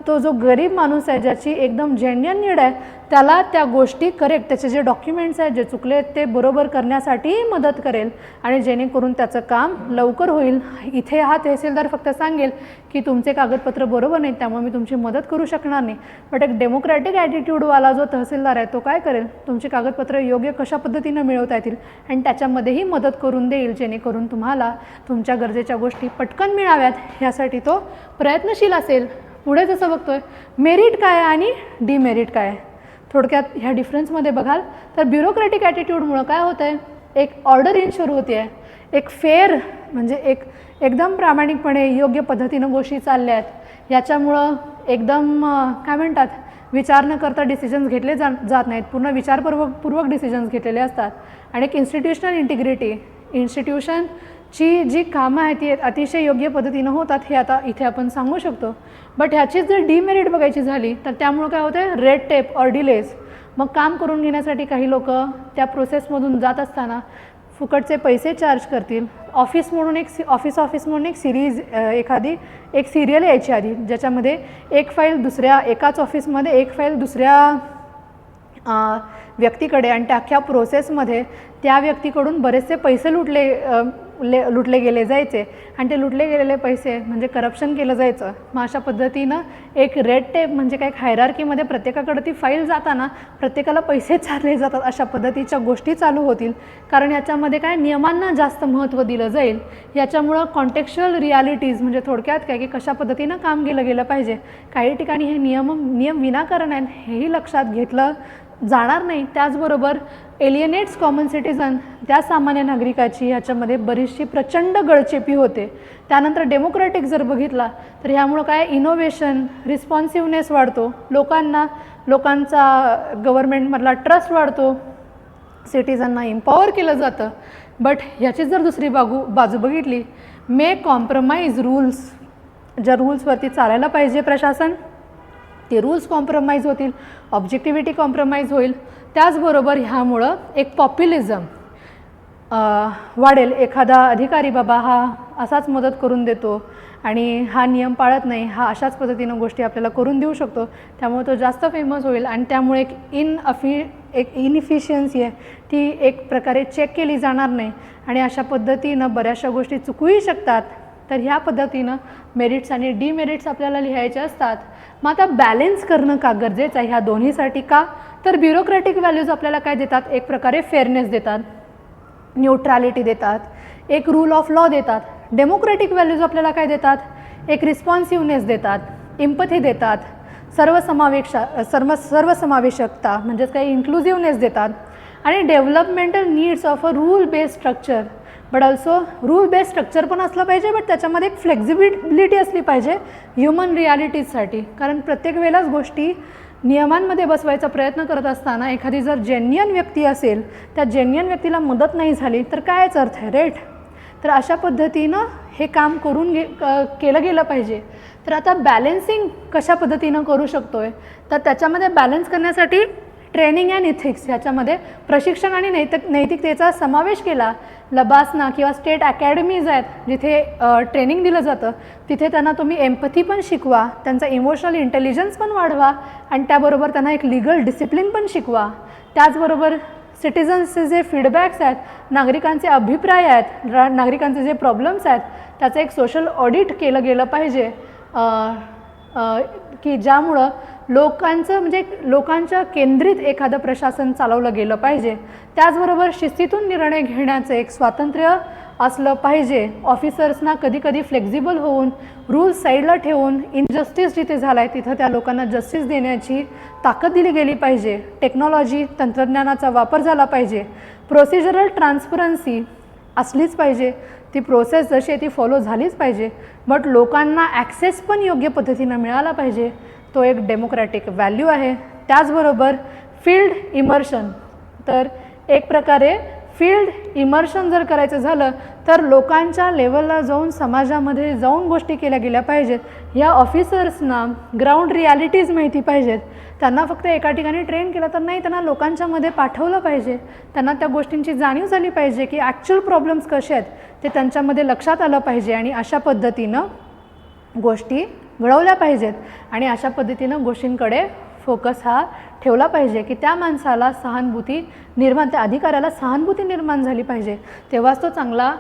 तो जो गरीब माणूस आहे ज्याची एकदम जेन्युइन नीड आहे त्याला त्या गोष्टी करेक्ट, त्याचे जे डॉक्युमेंट्स आहेत जे चुकले ते बरोबर करण्यासाठी मदत करेल आणि जेणेकरून त्याचं काम लवकर होईल. इथे हा तहसीलदार फक्त सांगेल की तुमचे कागदपत्र बरोबर नाहीत त्यामुळे मी तुमची मदत करू शकणार नाही. बट एक डेमोक्रॅटिक ॲटिट्यूडवाला जो तहसीलदार आहे तो काय करेल, तुमची कागदपत्र योग्य कशा पद्धतीनं मिळवता येतील आणि त्याच्यामध्येही मदत करून देईल जेणेकरून तुम्हाला तुमच्या गरजेच्या गोष्टी पटकन मिळाव्यात यासाठी तो प्रयत्नशील असेल. पुढे जसं बघतोय मेरिट काय आहे आणि डिमेरिट काय आहे. थोडक्यात ह्या डिफरन्समध्ये बघाल तर ब्युरोक्रॅटिक ॲटिट्यूडमुळं काय होतं आहे, एक ऑर्डर इन्शुअर होते आहे, एक फेअर म्हणजे एकदम प्रामाणिकपणे योग्य पद्धतीनं गोष्टी चालल्या आहेत, याच्यामुळं एकदम काय म्हणतात विचार न करता डिसिजन्स घेतले जात नाहीत, पूर्ण विचारपूर्वक डिसिजन्स घेतलेले असतात. आणि एक इन्स्टिट्यूशनल इंटिग्रिटी, इन्स्टिट्यूशनची जी कामं आहेत ती अतिशय योग्य पद्धतीनं होतात हे आता इथे आपण सांगू शकतो. बट ह्याचीच जर डिमेरिट बघायची झाली तर त्यामुळं काय होतं आहे, रेड टेप ऑर डिलेज. मग काम करून घेण्यासाठी काही लोक त्या प्रोसेसमधून जात असताना फुकटचे पैसे चार्ज करतील. ऑफिस म्हणून एक सिरीज एक सिरियल यायची आधी ज्याच्यामध्ये एक फाईल एकाच ऑफिसमध्ये एक फाईल दुसऱ्या व्यक्तीकडे आणि त्या अख्ख्या प्रोसेसमध्ये त्या व्यक्तीकडून बरेचसे पैसे लुटले गेले जायचे आणि ते लुटले गेलेले पैसे म्हणजे करप्शन केलं जायचं. मग अशा पद्धतीनं एक रेड टेप म्हणजे काय हायरार्कीमध्ये प्रत्येकाकडे ती फाईल जाताना प्रत्येकाला पैसे चारले जातात अशा पद्धतीच्या गोष्टी चालू होतील. कारण याच्यामध्ये काय नियमांना जास्त महत्त्व दिलं जाईल. याच्यामुळं कॉन्टेक्च्युअल रियालिटीज म्हणजे थोडक्यात काय की कशा पद्धतीनं काम केलं गेलं पाहिजे. काही ठिकाणी हे नियम विनाकारण आहेत हेही लक्षात घेतलं जाणार नाही. त्याचबरोबर एलियनेट्स कॉमन सिटिझन, त्या सामान्य नागरिकाची ह्याच्यामध्ये बरीचशी प्रचंड गळचेपी होते. त्यानंतर डेमोक्रॅटिक जर बघितला तर ह्यामुळं काय इनोव्हेशन, रिस्पॉन्सिव्हनेस वाढतो, लोकांचा गव्हर्नमेंटमधला ट्रस्ट वाढतो, सिटिझनना इम्पॉवर केलं जातं. बट ह्याची जर दुसरी बाजू बघितली, मे कॉम्प्रोमाइज रूल्स, ज्या रूल्सवरती चालायला पाहिजे प्रशासन ते रूल्स कॉम्प्रोमाइज होतील, ऑब्जेक्टिव्हिटी कॉम्प्रोमाइज होईल. त्याचबरोबर ह्यामुळं एक पॉप्युलिझम वाढेल. एखादा अधिकारी बाबा हा असाच मदत करून देतो आणि हा नियम पाळत नाही, हा अशाच पद्धतीनं गोष्टी आपल्याला करून देऊ शकतो, त्यामुळे तो जास्त फेमस होईल आणि त्यामुळे एक इनइफिशियन्सी आहे ती एक प्रकारे चेक केली जाणार नाही आणि अशा पद्धतीनं बऱ्याचशा गोष्टी चुकूही शकतात. तर ह्या पद्धतीनं मेरिट्स आणि डिमेरिट्स आपल्याला लिहायचे असतात. मग आता बॅलेन्स करणं का गरजेचं आहे ह्या दोन्हीसाठी का, तर ब्युरोक्रॅटिक व्हॅल्यूज आपल्याला काय देतात, एक प्रकारे फेअरनेस देतात, न्यूट्रॅलिटी देतात, एक रूल ऑफ लॉ देतात. डेमोक्रॅटिक व्हॅल्यूज आपल्याला काय देतात, एक रिस्पॉन्सिव्हनेस देतात, इम्पथी देतात, सर्वसमावेशकता म्हणजेच काही इन्क्लुझिव्हनेस देतात आणि developmental needs of a rule based structure. But also rule based structure पण असलं पाहिजे, बट त्याच्यामध्ये एक फ्लेक्झिबिलिटी असली पाहिजे ह्युमन रियालिटीजसाठी. कारण प्रत्येक वेळेलाच गोष्टी नियमांमध्ये बसवायचा प्रयत्न करत असताना एखादी जर जेन्युइन व्यक्ती असेल, त्या जेन्युइन व्यक्तीला मदत नाही झाली तर कायच अर्थ आहे, राईट. तर अशा पद्धतीनं हे काम केलं गेलं पाहिजे. तर आता बॅलेन्सिंग कशा पद्धतीनं करू शकतो आहे, तर त्याच्यामध्ये बॅलन्स करण्यासाठी ट्रेनिंग अँड इथिक्स ह्याच्यामध्ये प्रशिक्षण आणि नैतिकतेचा समावेश केला. लबासना किंवा स्टेट अकॅडमीज आहेत जिथे ट्रेनिंग दिलं जातं, तिथे त्यांना तुम्ही एम्पथी पण शिकवा, त्यांचा इमोशनल इंटेलिजन्स पण वाढवा आणि त्याबरोबर त्यांना एक लीगल डिसिप्लिन पण शिकवा. त्याचबरोबर सिटिझन्सचे जे फीडबॅक्स आहेत, नागरिकांचे अभिप्राय आहेत, नागरिकांचे जे प्रॉब्लेम्स आहेत, त्याचं एक सोशल ऑडिट केलं गेलं पाहिजे की ज्यामुळं लोकांच्या केंद्रित एखादं प्रशासन चालवलं गेलं पाहिजे. त्याचबरोबर शिस्तीतून निर्णय घेण्याचं एक स्वातंत्र्य असलं पाहिजे. ऑफिसर्सना कधी फ्लेक्झिबल होऊन रूल्स साईडला ठेवून इनजस्टिस जिथे झाला आहे तिथं त्या लोकांना जस्टिस देण्याची ताकद दिली गेली पाहिजे. टेक्नॉलॉजी तंत्रज्ञानाचा वापर झाला पाहिजे. प्रोसिजरल ट्रान्सपरन्सी असलीच पाहिजे. ती प्रोसेस जशी आहे ती फॉलो झालीच पाहिजे. बट लोकांना ॲक्सेस पण योग्य पद्धतीनं मिळाला पाहिजे. तो एक डेमोक्रॅटिक व्हॅल्यू आहे. त्याचबरोबर फील्ड इमर्शन, तर एक प्रकारे फील्ड इमर्शन जर करायचं झालं तर लोकांच्या लेवलला जाऊन समाजामध्ये जाऊन गोष्टी केल्या गेल्या पाहिजेत. ह्या ऑफिसर्सना ग्राउंड रियालिटीज माहिती पाहिजेत. त्यांना फक्त एका ठिकाणी ट्रेन केलं तर नाही, त्यांना लोकांच्यामध्ये पाठवलं पाहिजे. त्यांना त्या गोष्टींची जाणीव झाली पाहिजे की ॲक्च्युअल प्रॉब्लेम्स कसे आहेत ते त्यांच्यामध्ये लक्षात आलं पाहिजे आणि अशा पद्धतीनं गोष्टी घडवल्या पाहिजेत आणि अशा पद्धतीनं गोष्टींकडे फोकस हा ठेवला पाहिजे की त्या माणसाला सहानुभूती निर्माण, त्या अधिकाऱ्याला सहानुभूती निर्माण झाली पाहिजे. तेव्हाच तो चांगला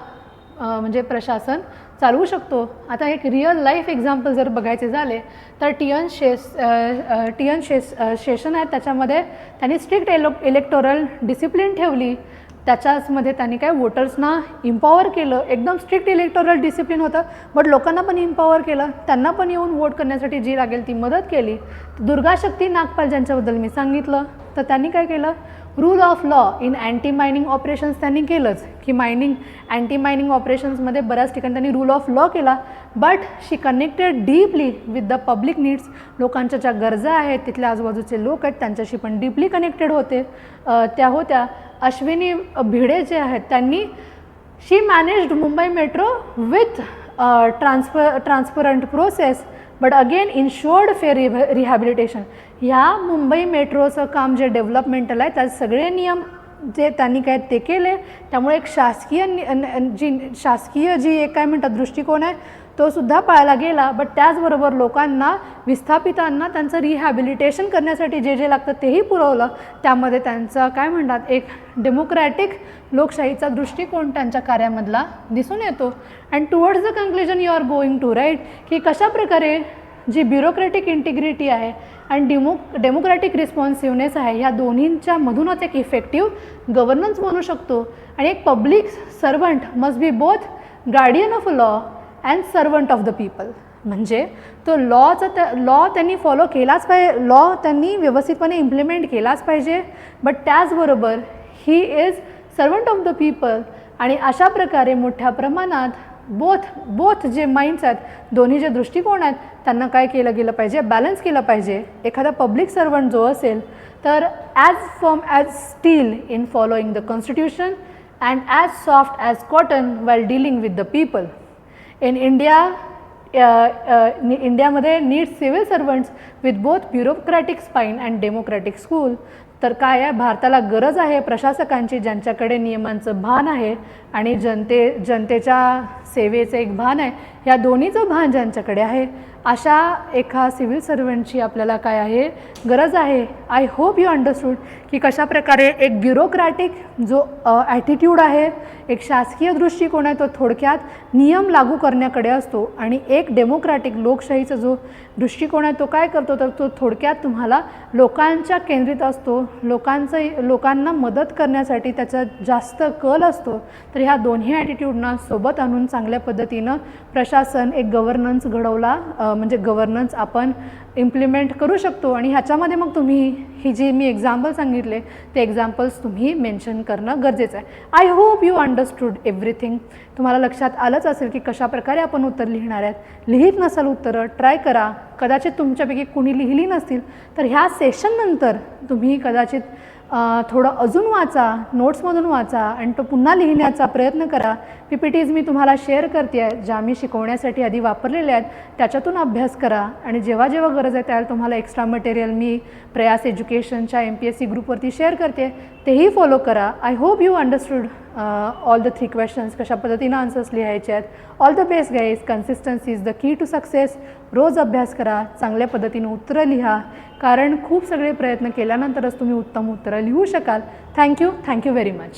म्हणजे प्रशासन चालवू शकतो. आता एक रिअल लाईफ एक्झाम्पल जर बघायचे झाले तर टी एन शेषन आहेत, त्याच्यामध्ये त्यांनी स्ट्रिक्ट इलेक्टोरल डिसिप्लिन ठेवली. त्याच्याचमध्ये त्यांनी काय वोटर्सना इम्पॉवर केलं. एकदम स्ट्रिक्ट इलेक्टोरल डिसिप्लिन होतं बट लोकांना पण इम्पॉवर केलं. त्यांना पण येऊन वोट करण्यासाठी जी लागेल ती मदत केली. दुर्गाशक्ती नागपाल ज्यांच्याबद्दल मी सांगितलं, तर त्यांनी काय केलं, rule of law in anti mining operations त्यांनी केलंच की अँटी मायनिंग ऑपरेशन्समध्ये बऱ्याच ठिकाणी त्यांनी रूल ऑफ लॉ केला. But she connected deeply with the public needs. लोकांच्या ज्या गरजा आहेत, तिथल्या आजूबाजूचे लोक आहेत त्यांच्याशी पण डीपली कनेक्टेड होते. त्या होत्या. अश्विनी भिडे जे आहेत त्यांनी she managed Mumbai metro with transparent process but again ensured fair rehabilitation. ह्या मुंबई मेट्रोचं काम जे डेव्हलपमेंटल आहे त्यात सगळे नियम जे त्यांनी काय ते केले. त्यामुळे एक शासकीय जी एक काय म्हणतात दृष्टिकोन आहे तो सुद्धा पाळला गेला. बट त्याचबरोबर लोकांना, विस्थापितांना त्यांचं रिहॅबिलिटेशन करण्यासाठी जे जे लागतं तेही पुरवलं. त्यामध्ये त्यांचं काय म्हणतात एक डेमोक्रॅटिक लोकशाहीचा दृष्टिकोन त्यांच्या कार्यामधला दिसून येतो. And towards the conclusion you are going to write की कशाप्रकारे जी ब्युरोक्रॅटिक इंटिग्रिटी आहे आणि डेमोक्रॅटिक रिस्पॉन्सिव्हनेस आहे, ह्या दोन्हींच्या मधूनच एक इफेक्टिव्ह गव्हर्नन्स बनू शकतो. आणि एक public servant must be both guardian of a law and servant of the people. म्हणजे तो लॉ त्यांनी फॉलो केलाच पाहिजे, लॉ त्यांनी व्यवस्थितपणे इम्प्लिमेंट केलाच पाहिजे. बट त्याचबरोबर he is servant of the people. आणि अशा प्रकारे मोठ्या प्रमाणात बोथ जे माइंड्स आहेत, दोन्ही जे दृष्टिकोन आहेत, त्यांना काय केलं गेलं पाहिजे, बॅलन्स केलं पाहिजे. एखादा पब्लिक सर्वंट जो असेल तर as firm as steel in following the constitution and as soft as cotton while dealing with the people. In इंडियामध्ये need civil servants with both bureaucratic spine and democratic school. तर काय आहे, भारताला गरज आहे प्रशासकांची ज्यांच्याकडे नियमांचं भान आहे आणि जनतेच्या सेवेचं एक भान आहे. या दोन्हीचं भान ज्यांच्याकडे आहे अशा एका सिव्हिल सर्वंटची आपल्याला काय आहे, गरज आहे. आय होप यू अंडरस्टूड की कशाप्रकारे एक ब्युरोक्रॅटिक जो ॲटिट्यूड आहे, एक शासकीय दृष्टिकोन आहे, तो थोडक्यात नियम लागू करण्याकडे असतो. आणि एक डेमोक्रॅटिक लोकशाहीचा जो दृष्टिकोन आहे तो काय करतो, तर तो थोडक्यात तुम्हाला लोकांच्या केंद्रित असतो. लोकांना मदत करण्यासाठी त्याचा जास्त कल असतो. तर ह्या दोन्ही ॲटिट्यूडना सोबत आणून चांगल्या पद्धतीनं प्रशासन एक गव्हर्नन्स घडवला, म्हणजे गव्हर्नन्स आपण इम्प्लिमेंट करू शकतो. आणि ह्याच्यामध्ये मग तुम्ही ही जी मी एक्झाम्पल सांगितले ते एक्झाम्पल्स तुम्ही मेन्शन करणं गरजेचं आहे. I hope you understood everything. तुम्हाला लक्षात आलंच असेल की कशाप्रकारे आपण उत्तर लिहिणार आहेत. लिहित नसाल उत्तरं ट्राय करा. कदाचित तुमच्यापैकी कुणी लिहिली नसतील तर ह्या सेशननंतर तुम्ही कदाचित थोडं अजून वाचा, नोट्समधून वाचा आणि तो पुन्हा लिहिण्याचा प्रयत्न करा. PPTs मी तुम्हाला शेअर करते आहे, ज्या मी शिकवण्यासाठी आधी वापरलेल्या आहेत, त्याच्यातून अभ्यास करा आणि जेव्हा जेव्हा गरज आहे त्यावेळेला तुम्हाला एक्स्ट्रा मटेरियल मी प्रयास एज्युकेशनच्या MPSC ग्रुपवरती शेअर करते, तेही फॉलो करा. I hope you understood all the 3 questions, कशा पद्धतीनं आन्सर्स लिहायचे आहेत. All the best guys. Consistency is the key to success. रोज अभ्यास करा, चांगल्या पद्धतीनं उत्तरं लिहा, कारण खूप सगळे प्रयत्न केल्यानंतरच तुम्ही उत्तम उत्तरं लिहू शकाल. Thank you very much.